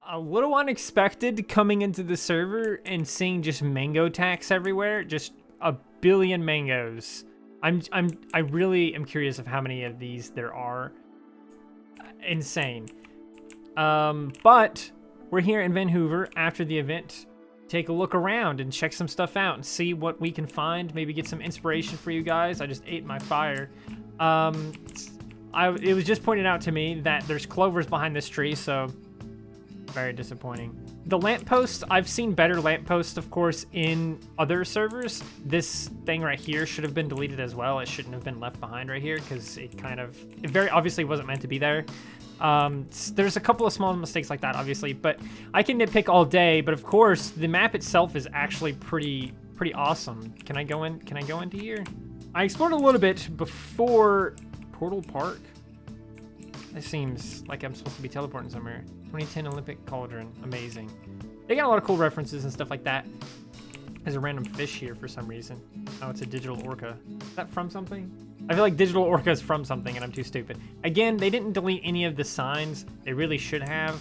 a little unexpected coming into the server and seeing just mango tax everywhere. Just a billion mangoes. I really am curious of how many of these there are. Insane. But we're here in Vanhoover after the event. Take a look around and check some stuff out and see what we can find. Maybe get some inspiration for you guys. I just ate my fire. It was just pointed out to me that there's clovers behind this tree, so very disappointing. The lampposts, I've seen better lampposts, of course, in other servers. This thing right here should have been deleted as well. It shouldn't have been left behind right here because it very obviously wasn't meant to be there. There's a couple of small mistakes like that, obviously, but I can nitpick all day. But of course, the map itself is actually pretty awesome. Can I go into here? I explored a little bit before Portal Park. It seems like I'm supposed to be teleporting somewhere. 2010 Olympic Cauldron, amazing. They got a lot of cool references and stuff like that. There's a random fish here for some reason. Oh, it's a digital orca. Is that from something? I feel like digital orca is from something and I'm too stupid. Again, they didn't delete any of the signs. They really should have.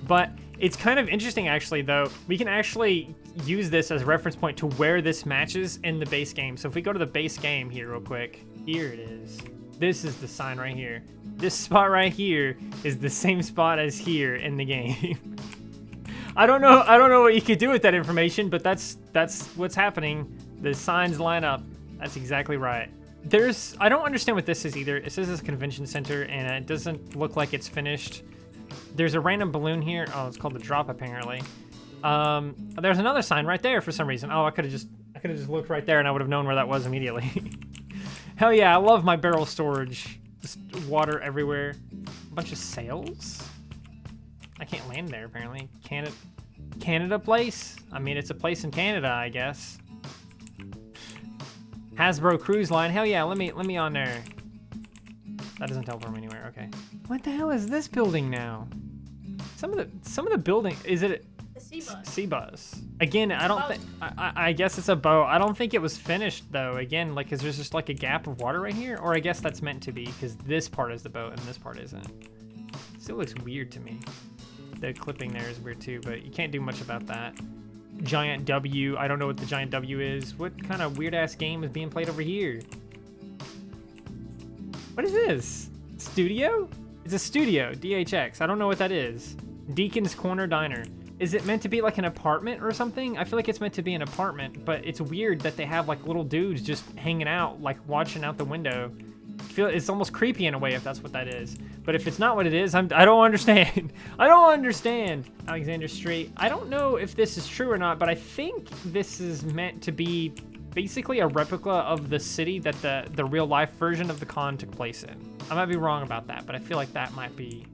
But it's kind of interesting actually though. We can actually use this as a reference point to where this matches in the base game. So if we go to the base game here real quick, here it is. This is the sign right here. This spot right here is the same spot as here in the game. I don't know what you could do with that information, but that's what's happening. The signs line up. That's exactly right. I don't understand what this is either. It says it's a convention center and it doesn't look like it's finished. There's a random balloon here. Oh, it's called the drop apparently. There's another sign right there for some reason. Oh, I could have just looked right there and I would have known where that was immediately. Hell yeah, I love my barrel storage. Just water everywhere. A bunch of sails? I can't land there, apparently. Canada place? I mean, it's a place in Canada, I guess. Hasbro Cruise Line. Hell yeah, let me on there. That doesn't teleport me anywhere, okay. What the hell is this building now? Some of the building, is it? C-Bus. Again, I don't think, I guess it's a boat. I don't think it was finished though. Again, like, cause there's just like a gap of water right here, or I guess that's meant to be because this part is the boat and this part isn't. Still looks weird to me. The clipping there is weird too, but you can't do much about that. Giant W, I don't know what the giant W is. What kind of weird ass game is being played over here? What is this? Studio? It's a studio, DHX. I don't know what that is. Deacon's Corner Diner. Is it meant to be like an apartment or something? I feel like it's meant to be an apartment, but it's weird that they have like little dudes just hanging out, like watching out the window. I feel it's almost creepy in a way if that's what that is. But if it's not what it is, I don't understand. I don't understand. Alexander Street. I don't know if this is true or not, but I think this is meant to be basically a replica of the city that the real life version of the con took place in. I might be wrong about that, but I feel like that might be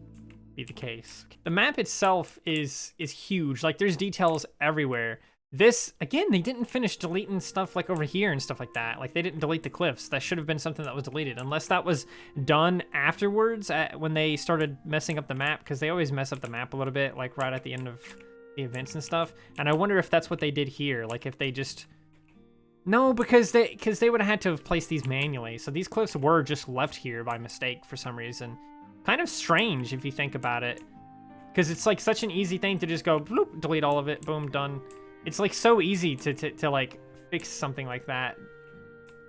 the case. The map itself is huge. Like there's details everywhere. This, again, they didn't finish deleting stuff like over here and stuff like that. Like they didn't delete the cliffs. That should have been something that was deleted unless that was done afterwards when they started messing up the map, because they always mess up the map a little bit, like right at the end of the events and stuff. And I wonder if that's what they did here. Like if they just, no, because they would have had to have placed these manually. So these cliffs were just left here by mistake for some reason. Kind of strange if you think about it, because it's like such an easy thing to just go bloop, delete all of it, boom, done. It's like so easy to like fix something like that.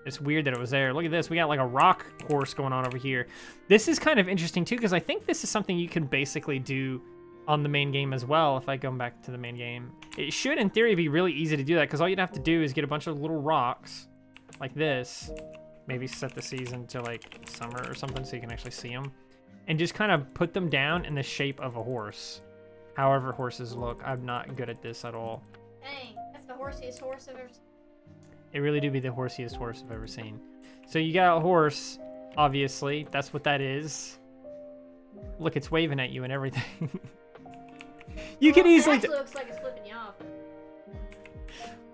It's weird that it was there. Look at this, we got like a rock course going on over here. This is kind of interesting too, because I think this is something you can basically do on the main game as well. If I go back to the main game, it should in theory be really easy to do that, because all you'd have to do is get a bunch of little rocks like this, maybe set the season to like summer or something so you can actually see them, and just kind of put them down in the shape of a horse. However horses look. I'm not good at this at all. Dang, that's the horsiest horse I've ever seen. It really do be the horsiest horse I've ever seen. So you got a horse, obviously. That's what that is. Look, it's waving at you and everything. You can easily... It actually looks like it's flipping you off.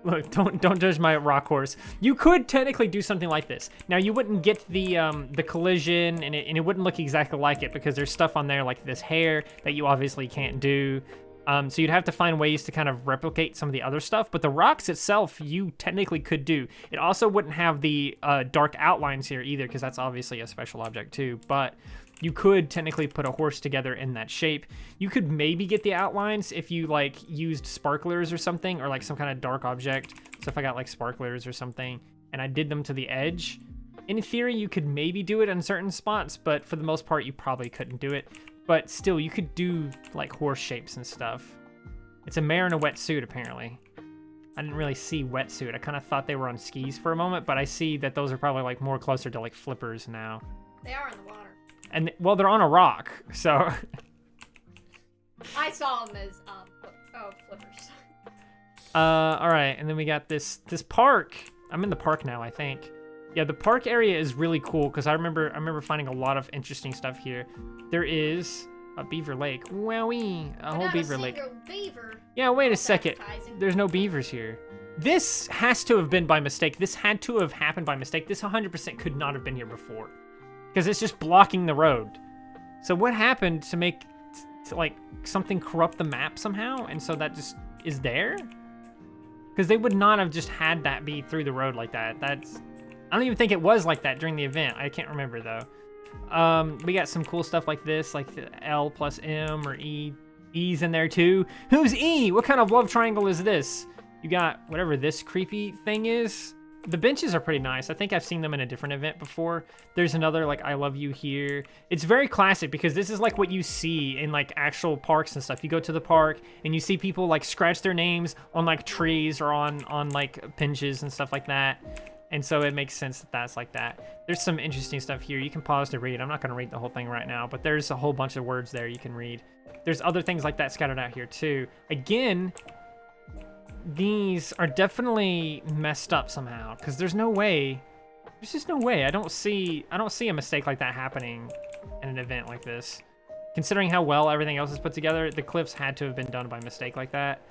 Look, don't judge my rock horse. You could technically do something like this. Now you wouldn't get the collision, and it wouldn't look exactly like it because there's stuff on there like this hair that you obviously can't do. So you'd have to find ways to kind of replicate some of the other stuff, but the rocks itself you technically could do. It also wouldn't have the dark outlines here either, because that's obviously a special object too. But you could technically put a horse together in that shape. You could maybe get the outlines if you like used sparklers or something, or like some kind of dark object. So if I got like sparklers or something and I did them to the edge, in theory you could maybe do it in certain spots, but for the most part you probably couldn't do it. But still, you could do like horse shapes and stuff. It's a mare in a wetsuit apparently. I didn't really see wetsuit. I kind of thought they were on skis for a moment, but I see that those are probably like more closer to like flippers now. They are in the water. And well, they're on a rock, so. I saw them as flippers. All right, and then we got this park. I'm in the park now, I think. Yeah, the park area is really cool because I remember finding a lot of interesting stuff here. There is a beaver lake. Wowee, a whole beaver lake. Beaver. Yeah, wait a second. There's no beavers here. This has to have been by mistake. This had to have happened by mistake. This 100% could not have been here before because it's just blocking the road. So what happened to make like something corrupt the map somehow? And so that just is there? Because they would not have just had that be through the road like that. I don't even think it was like that during the event. I can't remember though. We got some cool stuff like this, like the L plus M or E. E's in there too. Who's E? What kind of love triangle is this? You got whatever this creepy thing is. The benches are pretty nice. I think I've seen them in a different event before. There's another like I love you here. It's very classic because this is like what you see in like actual parks and stuff. You go to the park and you see people like scratch their names on like trees or on like benches and stuff like that. And so it makes sense that that's like that. There's some interesting stuff here. You can pause to read. I'm not going to read the whole thing right now, but there's a whole bunch of words there you can read. There's other things like that scattered out here too. Again, these are definitely messed up somehow because there's no way. There's just no way. I don't see a mistake like that happening in an event like this. Considering how well everything else is put together, the cliffs had to have been done by mistake like that.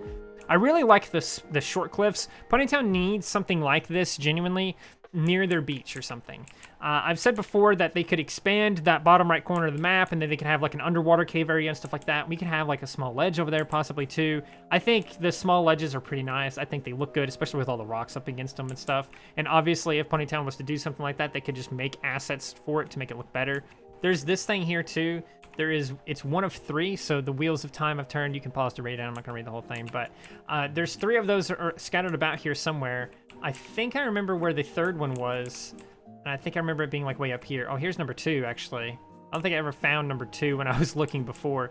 I really like the short cliffs. Ponytown needs something like this genuinely near their beach or something. I've said before that they could expand that bottom right corner of the map and then they could have like an underwater cave area and stuff like that. We could have like a small ledge over there possibly too. I think the small ledges are pretty nice. I think they look good, especially with all the rocks up against them and stuff. And obviously if Ponytown was to do something like that, they could just make assets for it to make it look better. There's this thing here too. It's one of 3, so the wheels of time have turned. You can pause to read it. I'm not gonna read the whole thing, but there's 3 of those are scattered about here somewhere. I think I remember where the 3rd one was, and I think I remember it being like way up here. Oh, here's number 2 actually. I don't think I ever found number 2 when I was looking before.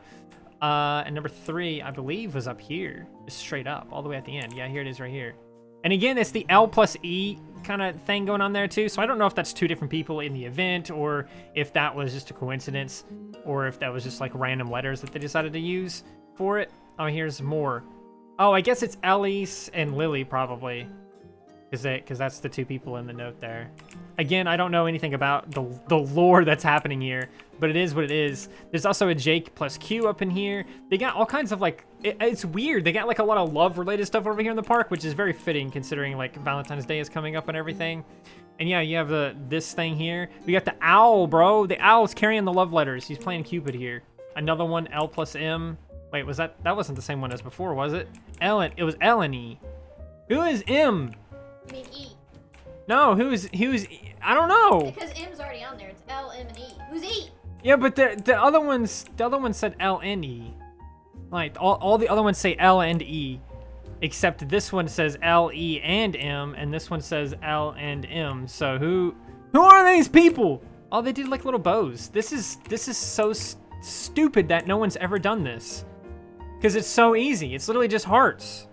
And number 3, I believe, was up here, just straight up, all the way at the end. Yeah, here it is right here. And again, it's the L plus E kind of thing going on there too. So I don't know if that's 2 different people in the event or if that was just a coincidence or if that was just like random letters that they decided to use for it. Oh, here's more. Oh, I guess it's Elise and Lily probably. Because that's the 2 people in the note there. Again, I don't know anything about the lore that's happening here, but it is what it is. There's also a Jake plus Q up in here. They got all kinds of like, it's weird. They got like a lot of love related stuff over here in the park, which is very fitting considering like Valentine's Day is coming up and everything. And yeah, you have this thing here. We got the owl, bro. The owl's carrying the love letters. He's playing Cupid here. Another one, L plus M. Wait, that wasn't the same one as before, was it? It was L and E. Who is M? I mean E. No, who's I don't know. Because M's already on there. It's L, M, and E. Who's E? Yeah, but the other ones said L and E. Like all the other ones say L and E, except this one says L, E, and M, and this one says L and M. So who are these people? Oh, they did like little bows. This is so stupid that no one's ever done this. Because it's so easy. It's literally just hearts.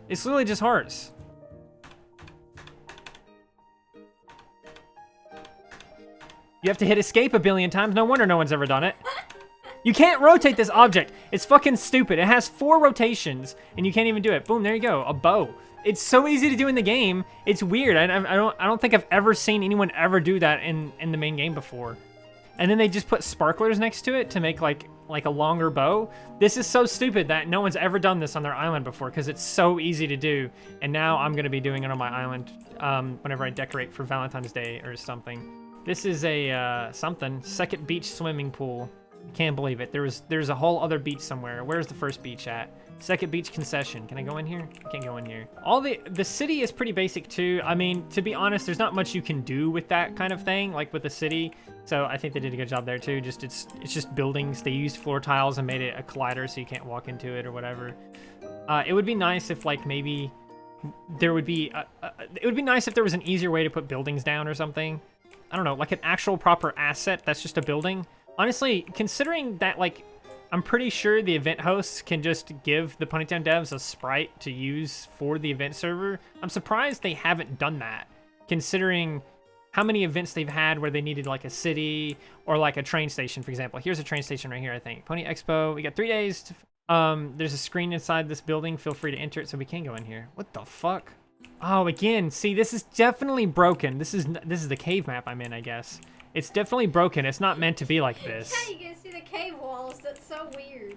It's literally just hearts. You have to hit escape a billion times. No wonder no one's ever done it. You can't rotate this object. It's fucking stupid. It has 4 rotations, and you can't even do it. Boom, there you go, a bow. It's so easy to do in the game. It's weird. I don't think I've ever seen anyone ever do that in the main game before. And then they just put sparklers next to it to make like a longer bow. This is so stupid that no one's ever done this on their island before because it's so easy to do. And now I'm gonna be doing it on my island whenever I decorate for Valentine's Day or something. This is a second beach swimming pool. Can't believe it. There's a whole other beach somewhere. Where's the first beach at? Second beach concession. Can I go in here? I can't go in here. The city is pretty basic too. I mean, to be honest, there's not much you can do with that kind of thing, like with the city. So I think they did a good job there too. Just it's just buildings. They used floor tiles and made it a collider so you can't walk into it or whatever. It would be nice if like maybe there would be it would be nice if there was an easier way to put buildings down or something. I don't know, like an actual proper asset that's just a building. Honestly, considering that, like, I'm pretty sure the event hosts can just give the Ponytown devs a sprite to use for the event server. I'm surprised they haven't done that, considering how many events they've had where they needed, like, a city or, like, a train station, for example. Here's a train station right here, I think. Pony Expo. We got 3 days to... there's a screen inside this building. Feel free to enter it so we can go in here. What the fuck? Oh, again, see, this is definitely broken. This is the cave map I'm in, I guess. It's definitely broken. It's not meant to be like this. Yeah, you can see the cave walls. That's so weird.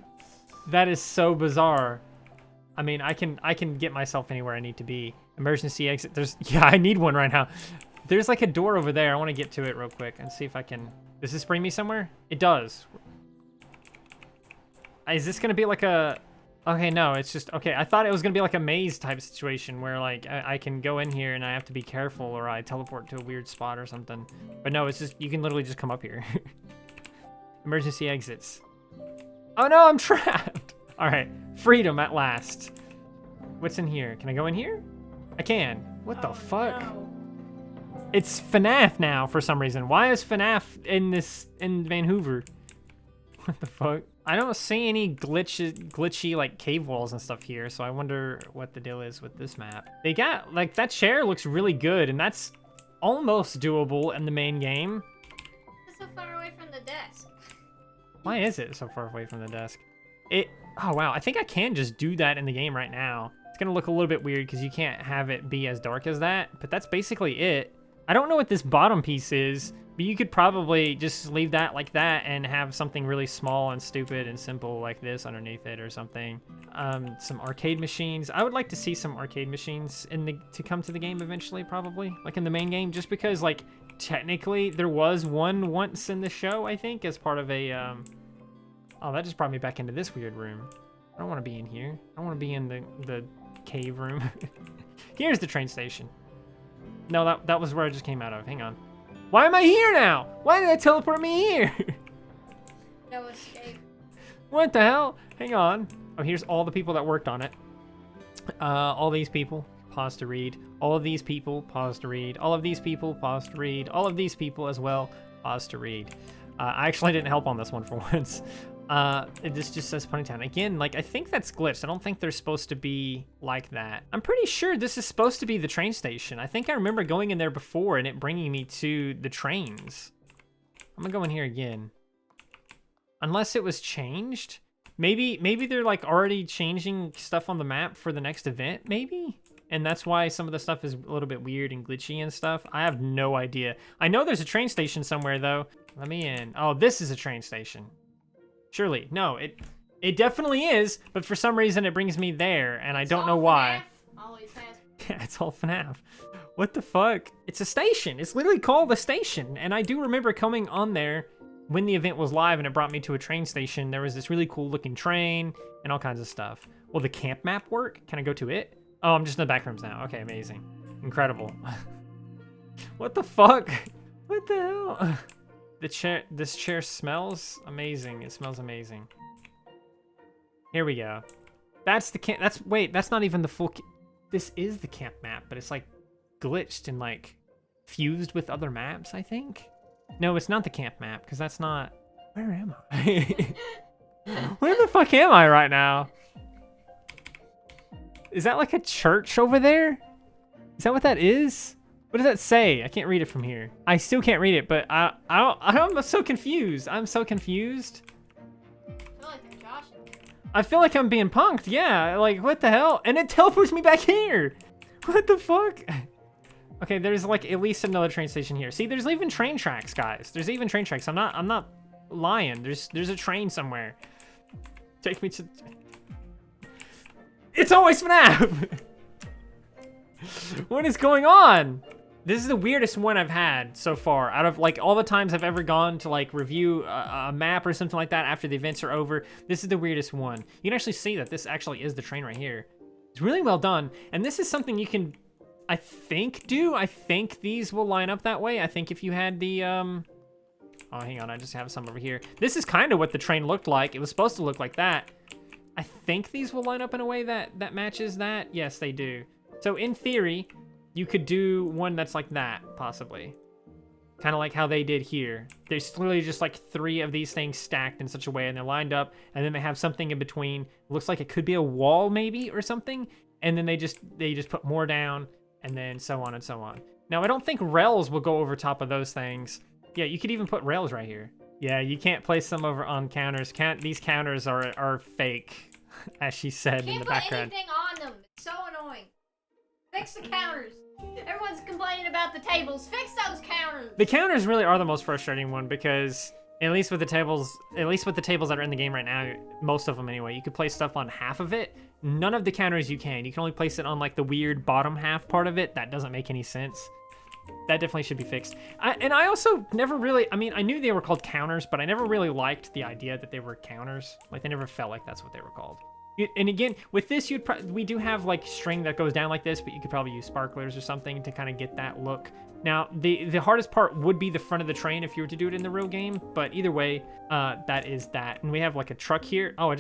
That is so bizarre. I mean, I can get myself anywhere I need to be. Emergency exit. Yeah, I need one right now. There's like a door over there. I want to get to it real quick and see if I can. Does this bring me somewhere? It does. Is this gonna be like a? Okay, no, it's just, okay, I thought it was gonna be like a maze type situation where like I can go in here and I have to be careful or I teleport to a weird spot or something. But no, it's just, you can literally just come up here. Emergency exits. Oh no, I'm trapped. All right, freedom at last. What's in here? Can I go in here? I can. What the fuck? No. It's FNAF now for some reason. Why is FNAF in Vanhoover? What the fuck? I don't see any glitchy like cave walls and stuff here, so I wonder what the deal is with this map. They got, like, that chair looks really good, and that's almost doable in the main game. It's so far away from the desk. Why is it so far away from the desk? Oh wow, I think I can just do that in the game right now. It's gonna look a little bit weird because you can't have it be as dark as that, but that's basically it. I don't know what this bottom piece is, but you could probably just leave that like that and have something really small and stupid and simple like this underneath it or something. Some arcade machines. I would like to see some arcade machines to come to the game eventually, probably, like in the main game, just because, like, technically there was one once in the show, I think, as part of a, oh, that just brought me back into this weird room. I don't want to be in here. I want to be in the cave room. Here's the train station. No, that was where I just came out of. Hang on. Why am I here now? Why did they teleport me here? No escape. What the hell? Hang on. Oh, here's all the people that worked on it. All these people, pause to read. All of these people, pause to read. All of these people, pause to read. All of these people as well, pause to read. I actually didn't help on this one for once. This just says Ponytown. Again, like, I think that's glitched. I don't think they're supposed to be like that. I'm pretty sure this is supposed to be the train station. I think I remember going in there before and it bringing me to the trains. I'm gonna go in here again. Unless it was changed. Maybe they're like already changing stuff on the map for the next event, maybe? And that's why some of the stuff is a little bit weird and glitchy and stuff. I have no idea. I know there's a train station somewhere though. Let me in. Oh, this is a train station. Surely. No, it definitely is, but for some reason it brings me there, and I don't know why. Always has. Yeah, it's all FNAF. What the fuck? It's a station. It's literally called the station, and I do remember coming on there when the event was live and it brought me to a train station. There was this really cool looking train and all kinds of stuff. Will the camp map work? Can I go to it? Oh, I'm just in the back rooms now. Okay, amazing. Incredible. What the fuck? What the hell? This chair smells amazing. It smells amazing. Here we go. That's the camp. Wait, that's not even the full. This is the camp map, but it's like glitched and like fused with other maps, I think. No, it's not the camp map because that's not. Where am I? Where the fuck am I right now? Is that like a church over there? Is that what that is? What does that say? I can't read it from here. I still can't read it, but I'm so confused. I'm so confused. I feel like they're joshing. I feel like I'm being punked. Yeah, like what the hell? And it teleports me back here. What the fuck? Okay, there's like at least another train station here. See, there's even train tracks, guys. There's even train tracks. I'm not lying. There's a train somewhere. Take me to. It's always FNAF. What is going on? This is the weirdest one I've had so far. Out of like all the times I've ever gone to like review a map or something like that after the events are over, this is the weirdest one. You can actually see that this actually is the train right here. It's really well done. And this is something you can, I think these will line up that way. I think if you had the, oh, hang on, I just have some over here. This is kind of what the train looked like. It was supposed to look like that. I think these will line up in a way that matches that. Yes, they do. So in theory, you could do one that's like that, possibly. Kind of like how they did here. There's literally just like 3 of these things stacked in such a way, and they're lined up, and then they have something in between. It looks like it could be a wall maybe or something, and then they just put more down, and then so on and so on. Now, I don't think rails will go over top of those things. Yeah, you could even put rails right here. Yeah, you can't place them over on counters. These counters are fake, as she said in the background. Can't put anything on them. It's so annoying. Fix the counters. Everyone's complaining about the tables. Fix those counters. The counters really are the most frustrating one because at least with the tables that are in the game right now, most of them anyway, you could place stuff on half of it. None of the counters you can. You can only place it on like the weird bottom half part of it. That doesn't make any sense. That definitely should be fixed. And I also never really, I mean, I knew they were called counters, but I never really liked the idea that they were counters. Like they never felt like that's what they were called. And again, with this, we do have like string that goes down like this, but you could probably use sparklers or something to kind of get that look. Now, the hardest part would be the front of the train if you were to do it in the real game, but either way, that is that. And we have like a truck here. Oh,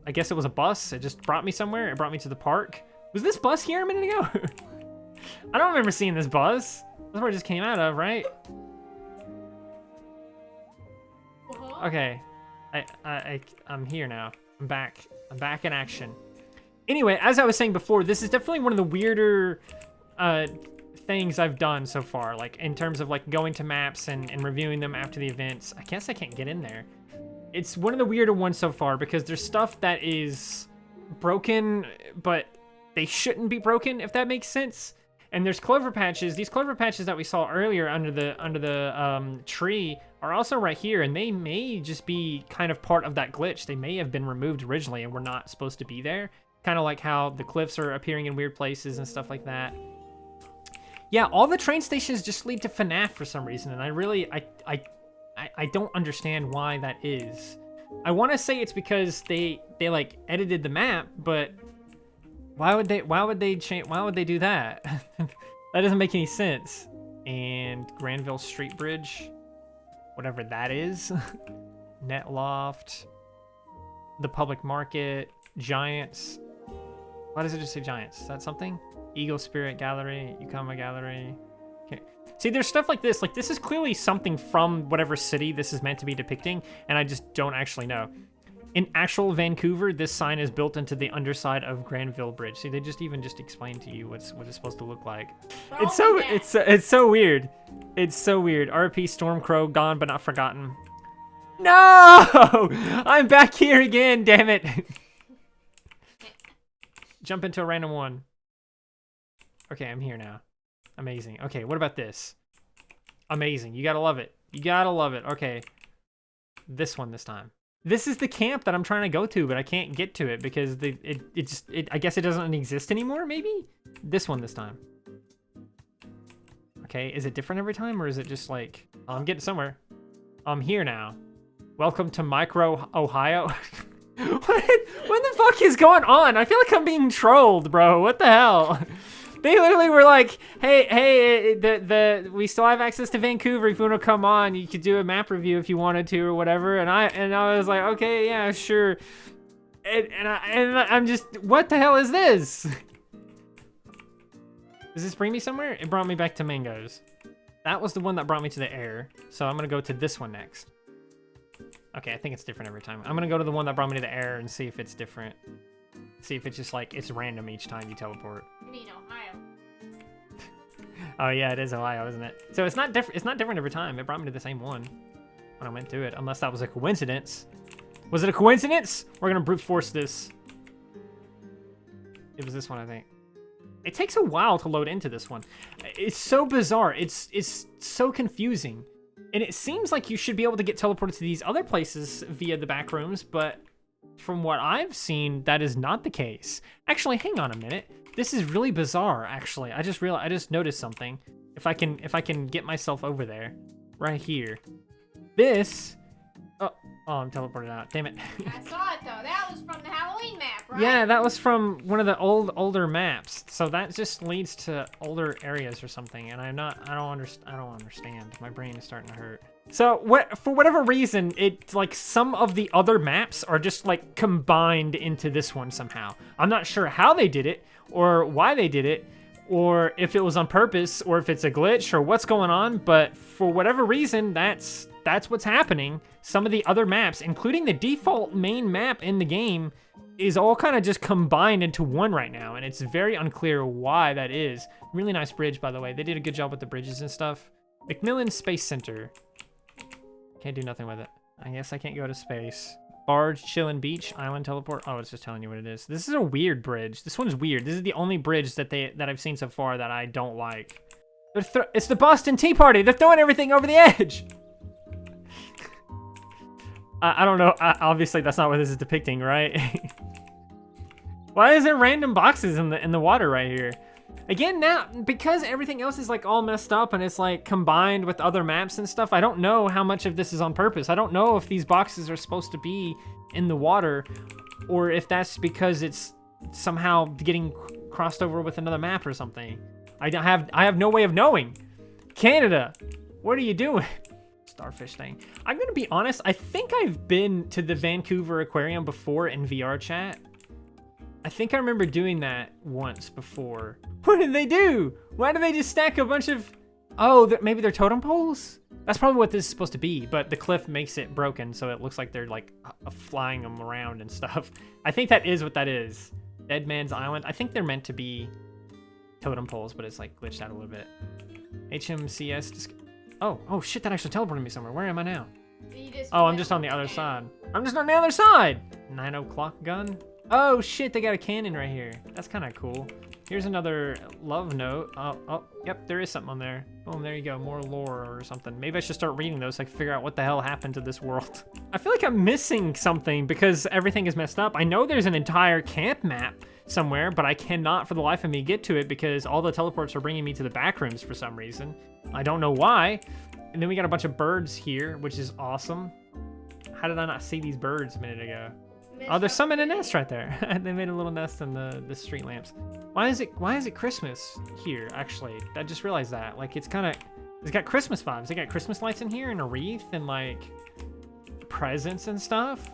I guess it was a bus. It just brought me somewhere. It brought me to the park. Was this bus here a minute ago? I don't remember seeing this bus. That's where it just came out of, right? Okay, I'm here now. I'm back in action. Anyway, as I was saying before, this is definitely one of the weirder things I've done so far, like in terms of like going to maps and reviewing them after the events. I guess I can't get in there. It's one of the weirder ones so far because there's stuff that is broken, but they shouldn't be broken, if that makes sense. And there's clover patches. These clover patches that we saw earlier under the tree are also right here, and they may just be kind of part of that glitch. They may have been removed originally and were not supposed to be there. Kind of like how the cliffs are appearing in weird places and stuff like that. Yeah, all the train stations just lead to FNAF for some reason, and I don't understand why that is. I want to say it's because they like edited the map, but why would they do that? That doesn't make any sense. And Granville Street Bridge, whatever that is. Net Loft, the public market, Giants. Why does it just say Giants? Is that something? Eagle Spirit Gallery, Yukama Gallery. Okay. See, there's stuff like this. Like, this is clearly something from whatever city this is meant to be depicting, and I just don't actually know. In actual Vanhoover, this sign is built into the underside of Granville Bridge. See, they just explained to you what it's supposed to look like. It's so weird. It's so weird. RP Stormcrow, gone but not forgotten. No! I'm back here again, damn it. Jump into a random one. Okay, I'm here now. Amazing. Okay, what about this? Amazing. You gotta love it. You gotta love it. Okay. This one this time. This is the camp that I'm trying to go to, but I can't get to it because I guess it doesn't exist anymore, maybe? This one this time. Okay, is it different every time, or is it just like, oh, I'm getting somewhere. I'm here now. Welcome to Micro, Ohio. What the fuck is going on? I feel like I'm being trolled, bro. What the hell? They literally were like, hey, we still have access to Vanhoover. If you want to come on, you could do a map review if you wanted to or whatever. And I was like, okay, yeah, sure. And I'm just, what the hell is this? Does this bring me somewhere? It brought me back to Mangoes. That was the one that brought me to the air. So I'm gonna go to this one next. Okay, I think it's different every time. I'm gonna go to the one that brought me to the air and see if it's different. See if it's just like, it's random each time you teleport. You mean Ohio? Oh yeah, it is Ohio, isn't it? So it's not different every time. It brought me to the same one when I went through it, unless that was a coincidence. Was it a coincidence? We're gonna brute force this. It was this one, I think. It takes a while to load into this one. It's so bizarre. It's so confusing. And it seems like you should be able to get teleported to these other places via the back rooms, but from what I've seen, that is not the case. Actually, hang on a minute. This is really bizarre, actually. I just noticed something. If I can get myself over there, right here. This. Oh, I'm teleported out. Damn it. I saw it though. That was from the Halloween map, right? Yeah, that was from one of the older maps. So that just leads to older areas or something. And I don't understand. My brain is starting to hurt. So for whatever reason, it's like some of the other maps are just like combined into this one somehow. I'm not sure how they did it or why they did it, or if it was on purpose, or if it's a glitch, or what's going on, but for whatever reason, that's what's happening. Some of the other maps, including the default main map in the game, is all kind of just combined into one right now, and it's very unclear why that is. Really nice bridge, by the way. They did a good job with the bridges and stuff. McMillan Space Center. Can't do nothing with it. I guess I can't go to space. Barge, Chillin' Beach, Island Teleport. Oh, it's just telling you what it is. This is a weird bridge. This one's weird. This is the only bridge that I've seen so far that I don't like. It's the Boston Tea Party. They're throwing everything over the edge. I don't know. Obviously, that's not what this is depicting, right? Why is there random boxes in the water right here? Again, now, because everything else is like all messed up and it's like combined with other maps and stuff, I don't know how much of this is on purpose. I don't know if these boxes are supposed to be in the water or if that's because it's somehow getting crossed over with another map or something. I have no way of knowing. Canada, what are you doing? Starfish thing. I'm gonna be honest, I think I've been to the Vanhoover Aquarium before in VR chat. I think I remember doing that once before. What did they do? Why do they just stack a bunch of... Oh, maybe they're totem poles? That's probably what this is supposed to be, but the cliff makes it broken, so it looks like they're like flying them around and stuff. I think that is what that is. Dead Man's Island. I think they're meant to be totem poles, but it's like glitched out a little bit. HMCS... Oh shit, that actually teleported me somewhere. Where am I now? Oh, I'm just on the other side. I'm just on the other side! 9 o'clock gun? Oh shit, they got a cannon right here. That's kind of cool. Here's another love note. Oh, yep, there is something on there. Boom, there you go, more lore or something. Maybe I should start reading those so I can figure out what the hell happened to this world. I feel like I'm missing something because everything is messed up. I know there's an entire camp map somewhere, but I cannot for the life of me get to it because all the teleports are bringing me to the back rooms for some reason. I don't know why. And then we got a bunch of birds here, which is awesome. How did I not see these birds a minute ago? Oh, there's some in a nest right there. They made a little nest in the street lamps. Why is it Christmas here, actually? I just realized that. Like, it's got Christmas vibes. They got Christmas lights in here and a wreath and, like, presents and stuff.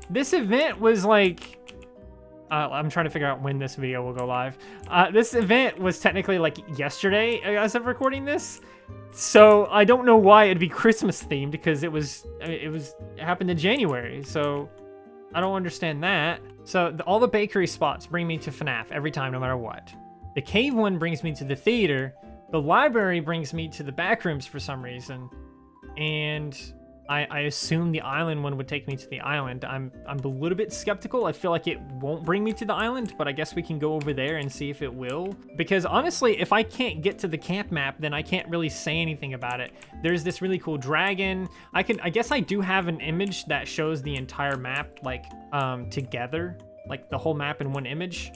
This event was, like... I'm trying to figure out when this video will go live. This event was technically, like, yesterday as of recording this. So, I don't know why it'd be Christmas themed because it happened in January, so... I don't understand that. So all the bakery spots bring me to FNAF every time, no matter what. The cave one brings me to the theater. The library brings me to the back rooms for some reason. And I assume the island one would take me to the island. I'm a little bit skeptical. I feel like it won't bring me to the island, but I guess we can go over there and see if it will. Because honestly, if I can't get to the camp map, then I can't really say anything about it. There's this really cool dragon. I guess I do have an image that shows the entire map like together, like the whole map in one image.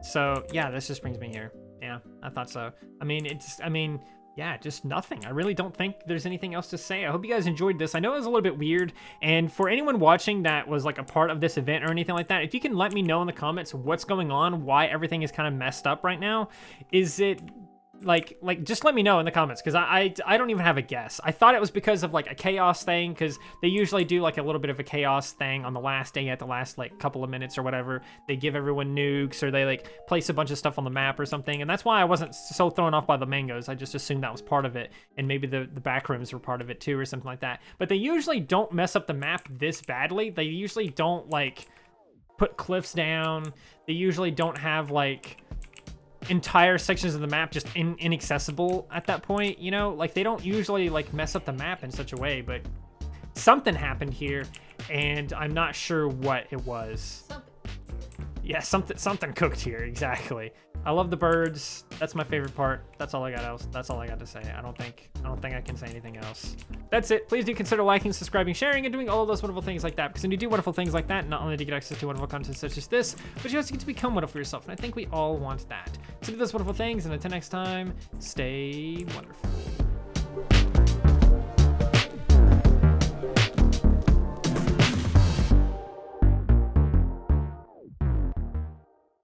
So yeah, this just brings me here. Yeah, I thought so. Yeah, just nothing. I really don't think there's anything else to say. I hope you guys enjoyed this. I know it was a little bit weird, and for anyone watching that was like a part of this event or anything like that, if you can let me know in the comments what's going on, why everything is kind of messed up right now. Is it like just let me know in the comments, because I don't even have a guess. I thought it was because of like a chaos thing, because they usually do like a little bit of a chaos thing on the last day, at the last like couple of minutes or whatever. They give everyone nukes, or they like place a bunch of stuff on the map or something, and that's why I wasn't so thrown off by the mangoes. I just assumed that was part of it, and maybe the back rooms were part of it too or something like that. But they usually don't mess up the map this badly. They usually don't like put cliffs down. They usually don't have like entire sections of the map just inaccessible at that point, you know? Like, they don't usually like mess up the map in such a way, but something happened here, and I'm not sure what it was. Yeah, something cooked here, exactly. I love the birds. That's my favorite part. That's all I got else. That's all I got to say. I don't think I can say anything else. That's it. Please do consider liking, subscribing, sharing, and doing all of those wonderful things like that. Because when you do wonderful things like that, not only do you get access to wonderful content such as this, but you also get to become wonderful yourself. And I think we all want that. So do those wonderful things, and until next time, stay wonderful.